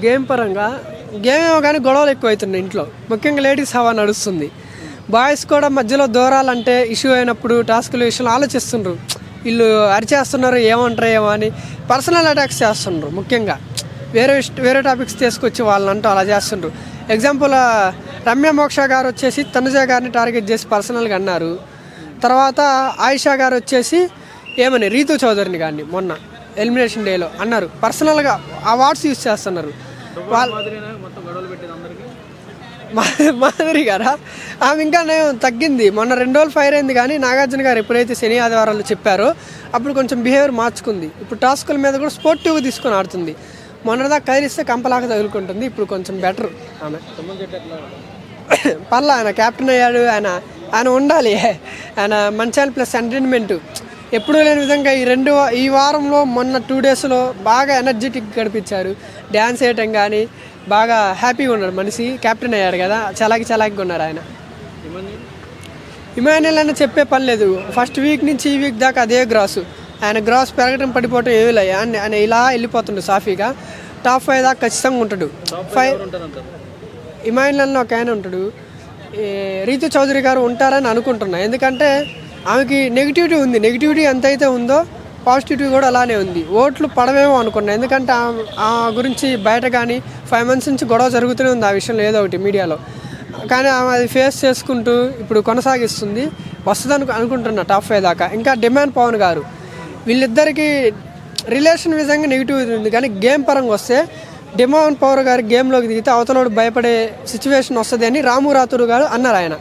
Game పరంగా game ఏమో కానీ గొడవలు ఎక్కువ అవుతున్నాయి ఇంట్లో, ముఖ్యంగా లేడీస్ హవా నడుస్తుంది. బాయ్స్ కూడా మధ్యలో దూరాలంటే ఇష్యూ అయినప్పుడు టాస్కుల విషయంలో ఆలోచిస్తుండ్రు, వీళ్ళు అరిచేస్తున్నారు ఏమంటారు ఏమో అని పర్సనల్ అటాక్స్ చేస్తుండ్రు. ముఖ్యంగా వేరే టాపిక్స్ తీసుకొచ్చి వాళ్ళని అంటూ అలా చేస్తుండ్రు. ఎగ్జాంపుల్ రమ్య మోక్ష గారు వచ్చేసి తనుజ గారిని టార్గెట్ చేసి పర్సనల్గా అన్నారు. తర్వాత ఆయిషా గారు వచ్చేసి ఏమని రీతు చౌదరిని గారిని మొన్న ఎలిమినేషన్ డేలో అన్నారు, పర్సనల్గా ఆ వర్డ్స్ యూజ్ చేస్తున్నారు. మాధురి గారా, ఆమె ఇంకా నేను తగ్గింది, మొన్న 2 రోజులు ఫైర్ అయింది. కానీ నాగార్జున గారు ఎప్పుడైతే శని ఆదివారాలు చెప్పారో అప్పుడు కొంచెం బిహేవియర్ మార్చుకుంది. ఇప్పుడు టాస్కుల మీద కూడా స్పోర్టివ్గా తీసుకొని ఆడుతుంది. మొన్నదాకా కదిలిస్తే కంపలాగా తగులుకుంటుంది, ఇప్పుడు కొంచెం బెటర్ ఆమె. పర్లా, ఆయన క్యాప్టెన్ అయ్యాడు, ఆయన ఉండాలి, ఆయన మంచి ప్లస్ ఎంటర్టైన్మెంట్ ఎప్పుడూ లేని విధంగా ఈ వారంలో మొన్న 2 డేస్లో బాగా ఎనర్జెటిక్ గడిపించారు. డ్యాన్స్ వేయటం కానీ బాగా హ్యాపీగా ఉన్నాడు మనిషి. క్యాప్టెన్ అయ్యాడు కదా, చలాకిగా ఉన్నాడు ఆయన. ఇమాన్యుల్ అని చెప్పే పని లేదు, ఫస్ట్ వీక్ నుంచి ఈ వీక్ దాకా అదే గ్రాసు. ఆయన గ్రాస్ పెరగడం పడిపోవటం ఏమీ లేదు, ఆయన ఇలా వెళ్ళిపోతుండు సాఫీగా. టాప్ 5 దాకా ఖచ్చితంగా ఉంటాడు. 5 ఇమాన్యుల్ ఒక ఆయన ఉంటాడు. రీతు చౌదరి గారు ఉంటారని అనుకుంటున్నా, ఎందుకంటే ఆమెకి నెగిటివిటీ ఉంది. నెగిటివిటీ ఎంత అయితే ఉందో పాజిటివిటీ కూడా అలానే ఉంది. ఓట్లు పడవేమో అనుకున్నా, ఎందుకంటే ఆ గురించి బయట కానీ 5 months నుంచి గొడవ జరుగుతూనే ఉంది ఆ విషయంలో, ఏదో ఒకటి మీడియాలో. కానీ ఆమె అది ఫేస్ చేసుకుంటూ ఇప్పుడు కొనసాగిస్తుంది, వస్తుంది అనుకుంటున్నా టాప్ 5 దాకా. ఇంకా డిమాండ్ పవన్ గారు, వీళ్ళిద్దరికీ రిలేషన్ విధంగా నెగిటివిటీ ఉంది. కానీ గేమ్ పరంగా వస్తే డిమాండ్ పవర్ గారు గేమ్లోకి దిగితే అవతలోడు భయపడే సిచ్యువేషన్ వస్తుంది అని రాము రాతురు గారు అన్నారు ఆయన.